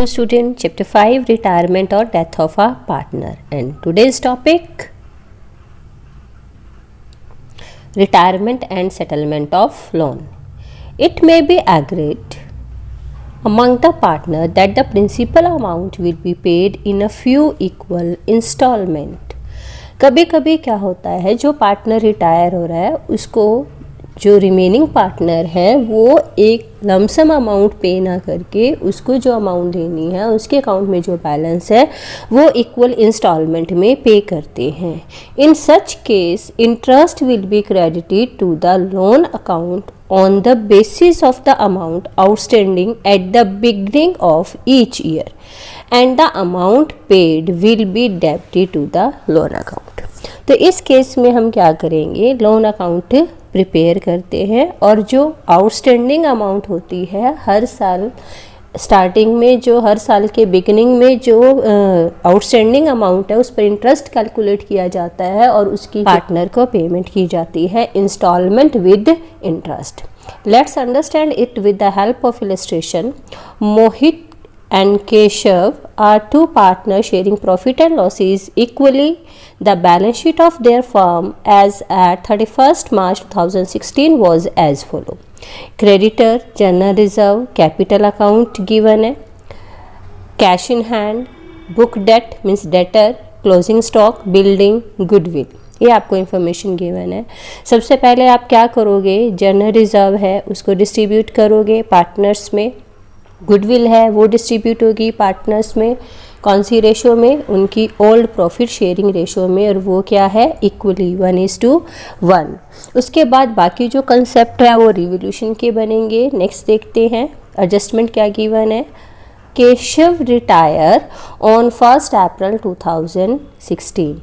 Student, chapter 5, retirement or death of a partner, and today's topic, retirement and settlement of loan. It may be agreed among the partner that the principal amount will be paid in a few equal installment. कभी कभी क्या होता है, जो partner retire हो रहा है उसको जो रिमेनिंग पार्टनर है वो एक लमसम अमाउंट पे ना करके उसको जो अमाउंट देनी है उसके अकाउंट में जो बैलेंस है वो इक्वल इंस्टॉलमेंट में पे करते हैं. In such case interest will be credited to the loan account on the basis of the amount outstanding at the beginning of each year and the amount paid will be debited to the loan account. तो इस case में हम क्या करेंगे, loan account prepare करते हैं और जो आउटस्टैंडिंग अमाउंट होती है हर साल स्टार्टिंग में, जो हर साल के बिगिनिंग में जो आउटस्टैंडिंग अमाउंट है उस पर इंटरेस्ट कैलकुलेट किया जाता है और उसकी पार्टनर को पेमेंट की जाती है instalment with interest. Let's understand it with the help of illustration. Mohit and Keshav are two partners sharing profit and losses equally. The balance sheet of their firm as at 31st March 2016 was as follow. Creditor general reserve capital account given है, cash in hand, book debt means debtor, closing stock, building, goodwill. ये आपको information given है. सबसे पहले आप क्या करोगे, general reserve है उसको डिस्ट्रीब्यूट करोगे पार्टनर्स में, गुडविल है वो डिस्ट्रीब्यूट होगी पार्टनर्स में. कौन सी रेशो में, उनकी ओल्ड प्रॉफिट शेयरिंग रेशो में, और वो क्या है इक्वली 1:1. उसके बाद बाकी जो कंसेप्ट है वो रिवोल्यूशन के बनेंगे. नेक्स्ट देखते हैं एडजस्टमेंट क्या गिवन है. केशव रिटायर ऑन 1 अप्रैल 2016.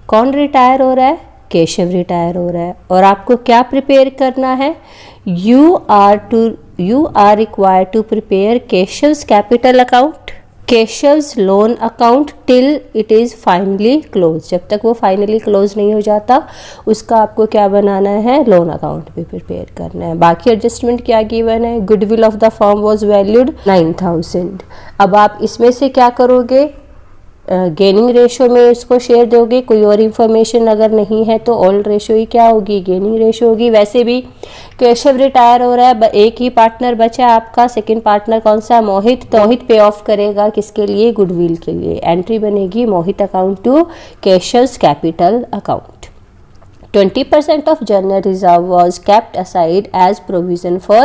कौन रिटायर हो रहा है, केशव रिटायर हो रहा है. और आपको क्या प्रिपेयर करना है, you are required to prepare Keshav's capital account, Keshav's loan account till it is finally closed. जब तक वो फाइनली क्लोज नहीं हो जाता उसका आपको क्या बनाना है, लोन अकाउंट भी प्रिपेयर करना है. बाकी एडजस्टमेंट क्या गिवन है, goodwill of the firm was valued 9,000. अब आप इसमें से क्या करोगे, गेनिंग रेशो में उसको शेयर दोगे. कोई और इन्फॉर्मेशन अगर नहीं है तो ओल्ड रेशो ही क्या होगी, गेनिंग रेशो होगी. वैसे भी केशव रिटायर हो रहा है, एक ही पार्टनर बचा है आपका. सेकंड पार्टनर कौन सा, मोहित. तो मोहित पे ऑफ करेगा किसके लिए, गुडविल के लिए. एंट्री बनेगी Mohit account to Keshav's capital account. 20% of general reserve was kept aside as provision for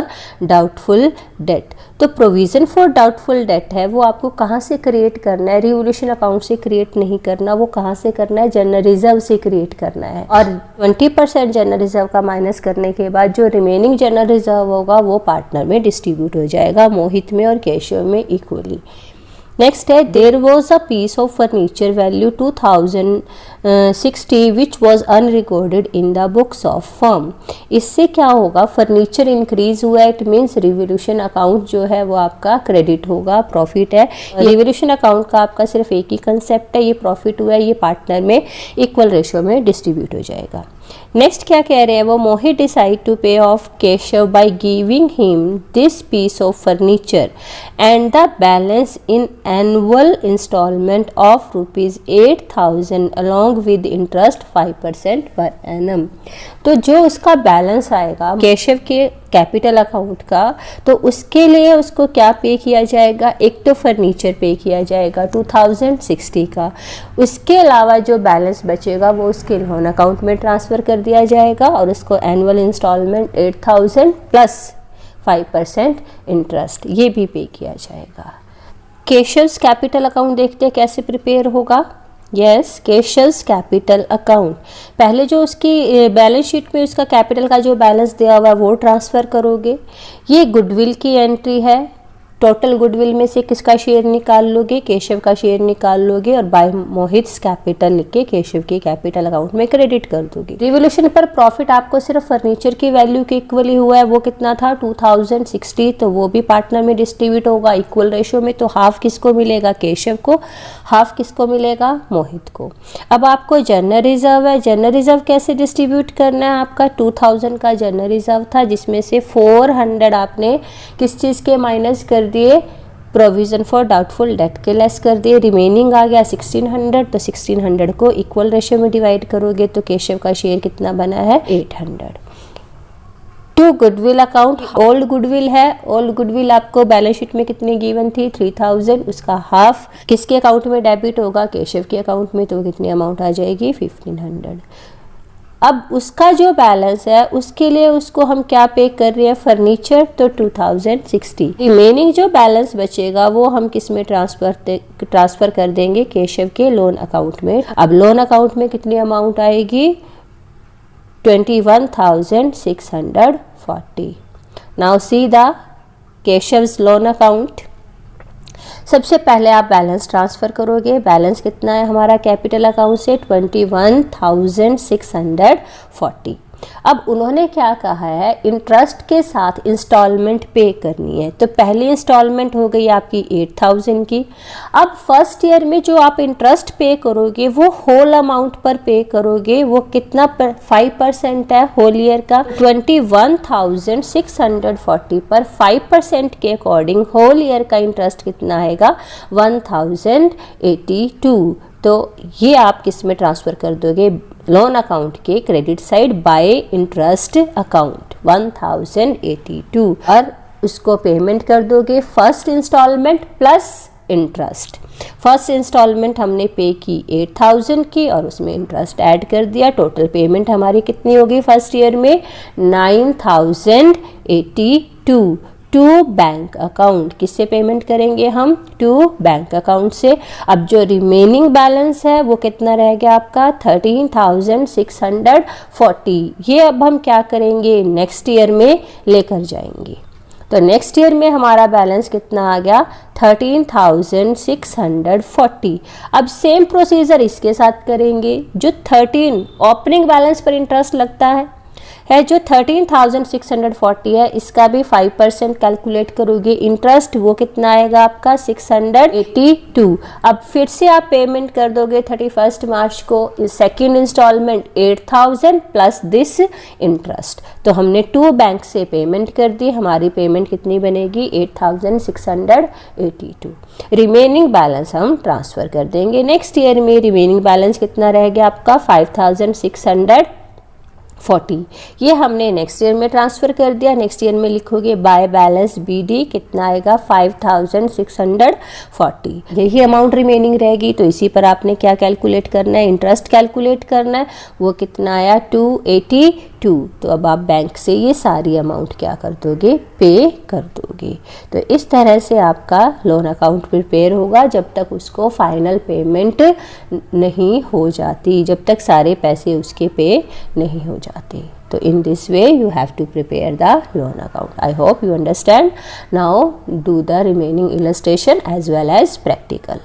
doubtful debt. तो प्रोविज़न फॉर डाउटफुल डेट है वो आपको कहाँ से क्रिएट करना है, रिवोल्यूशन अकाउंट से क्रिएट नहीं करना, वो कहाँ से करना है, जनरल रिजर्व से क्रिएट करना है. और 20% जनरल रिजर्व का माइनस करने के बाद जो रिमेनिंग जनरल रिजर्व होगा वो पार्टनर में डिस्ट्रीब्यूट हो जाएगा, मोहित में और केशव में इक्वली. नेक्स्ट है, there was a piece of furniture value 2060 which was unrecorded in the books of firm. इससे क्या होगा, फर्नीचर इंक्रीज हुआ है, इट मीन्स रिवोल्यूशन अकाउंट जो है वो आपका क्रेडिट होगा, प्रॉफिट है. रिवोल्यूशन अकाउंट का आपका सिर्फ एक ही कंसेप्ट है, ये प्रॉफिट हुआ है, ये पार्टनर में इक्वल रेशो में डिस्ट्रीब्यूट हो जाएगा. नेक्स्ट क्या कह रहे हैं वो, Mohit decide to pay off Keshav by giving him this piece of furniture and the balance in annual instalment of ₹8,000 along with interest 5% पर एनम. तो जो उसका बैलेंस आएगा केशव के कैपिटल अकाउंट का, तो उसके लिए उसको क्या पे किया जाएगा, एक तो फर्नीचर पे किया जाएगा 2060 का. उसके अलावा जो बैलेंस बचेगा वो उसके लोन अकाउंट में ट्रांसफ़र कर दिया जाएगा और उसको एनुअल इंस्टॉलमेंट 8,000 प्लस 5% इंटरेस्ट ये भी पे किया जाएगा. केशव्स कैपिटल अकाउंट देखते हैं कैसे प्रिपेयर होगा. Yes, Keshav's capital account. पहले जो उसकी बैलेंस शीट में उसका कैपिटल का जो बैलेंस दिया हुआ है वो ट्रांसफ़र करोगे. ये गुडविल की एंट्री है, टोटल गुडविल में से किसका शेयर निकाल लोगे, केशव का शेयर निकाल लोगे और बाय मोहित्स कैपिटल लिख के केशव के कैपिटल अकाउंट में क्रेडिट कर दोगे. रिवोल्यूशन पर प्रॉफिट आपको सिर्फ फर्नीचर की वैल्यू के इक्वली हुआ है, वो कितना था 2060, तो वो भी पार्टनर में डिस्ट्रीब्यूट होगा इक्वल रेशो में. तो हाफ किसको मिलेगा, केशव को. हाफ किसको मिलेगा, मोहित को. अब आपको जनरल रिजर्व है, जनरल रिजर्व कैसे डिस्ट्रीब्यूट करना है, आपका 2000 का जनरल रिजर्व था जिसमें से 400 आपने किस चीज़ के माइनस कर दिए, प्रोविज़न फॉर डाउटफुल डेट के लेस कर दिए, रिमेनिंग आ गया 1600, तो 1600 को इक्वल रेशियो में डिवाइड करोगे तो केशव का शेयर कितना बना है 800। To goodwill account, old goodwill है, ओल्ड गुडविल आपको बैलेंस शीट में कितनी गिवन थी 3000, उसका हाफ किसके अकाउंट में डेबिट होगा, केशव के अकाउंट में, तो कितनी अमाउंट आ जाएगी 1500। अब उसका जो बैलेंस है उसके लिए उसको हम क्या पे कर रहे हैं, फर्नीचर, तो 2060। रिमेनिंग जो बैलेंस बचेगा वो हम किस में ट्रांसफ़र कर देंगे, केशव के लोन अकाउंट में। अब लोन अकाउंट में कितनी अमाउंट आएगी 21,640। Now see the Keshav's loan account. सबसे पहले आप बैलेंस ट्रांसफ़र करोगे, बैलेंस कितना है हमारा कैपिटल अकाउंट से 21,640। अब उन्होंने क्या कहा है, इंटरेस्ट के साथ इंस्टॉलमेंट पे करनी है, तो पहली इंस्टॉलमेंट हो गई आपकी 8000 की। अब फर्स्ट ईयर में जो आप इंटरेस्ट पे करोगे वो होल अमाउंट पर पे करोगे, वो कितना 5% है होल ईयर का, 21,640 पर 5% के अकॉर्डिंग होल ईयर का इंटरेस्ट कितना आएगा 1082। तो ये आप किस में ट्रांसफ़र कर दोगे, लोन अकाउंट के credit side by interest account 1082, और उसको पेमेंट कर दोगे first instalment plus interest. First instalment हमने पे की 8000 की और उसमें इंटरेस्ट ऐड कर दिया, टोटल पेमेंट हमारी कितनी होगी फर्स्ट ईयर में 9082 टू बैंक अकाउंट। किससे पेमेंट करेंगे हम, टू बैंक अकाउंट से। अब जो रिमेनिंग बैलेंस है वो कितना रह गया आपका 13,640। ये अब हम क्या करेंगे, नेक्स्ट ईयर में लेकर जाएंगे। तो नेक्स्ट ईयर में हमारा बैलेंस कितना आ गया 13,640। अब सेम प्रोसीजर इसके साथ करेंगे। जो 13 ओपनिंग बैलेंस पर इंटरेस्ट लगता है जो 13,640 है, इसका भी 5% कैलकुलेट करोगे, इंटरेस्ट वो कितना आएगा आपका 682। अब फिर से आप पेमेंट कर दोगे 31 मार्च को second instalment 8000 plus this interest. तो हमने टू बैंक से पेमेंट कर दी, हमारी पेमेंट कितनी बनेगी 8682। रिमेनिंग बैलेंस हम ट्रांसफ़र कर देंगे नेक्स्ट ईयर में। रिमेनिंग बैलेंस कितना रह गया आपका 5640। ये हमने नेक्स्ट ईयर में ट्रांसफ़र कर दिया। नेक्स्ट ईयर में लिखोगे बाय बैलेंस BD कितना आएगा 5640। यही अमाउंट रिमेनिंग रहेगी, तो इसी पर आपने क्या कैलकुलेट करना है, इंटरेस्ट कैलकुलेट करना है। वो कितना आया 282। तो अब आप बैंक से ये सारी अमाउंट क्या कर दोगे, पे कर दोगे। तो इस तरह से आपका लोन अकाउंट प्रिपेयर होगा जब तक उसको फाइनल पेमेंट नहीं हो जाती, जब तक सारे पैसे उसके पे नहीं हो जाते। तो in this way you have to prepare the loan account. I hope you understand. Now do the remaining illustration as well as practical.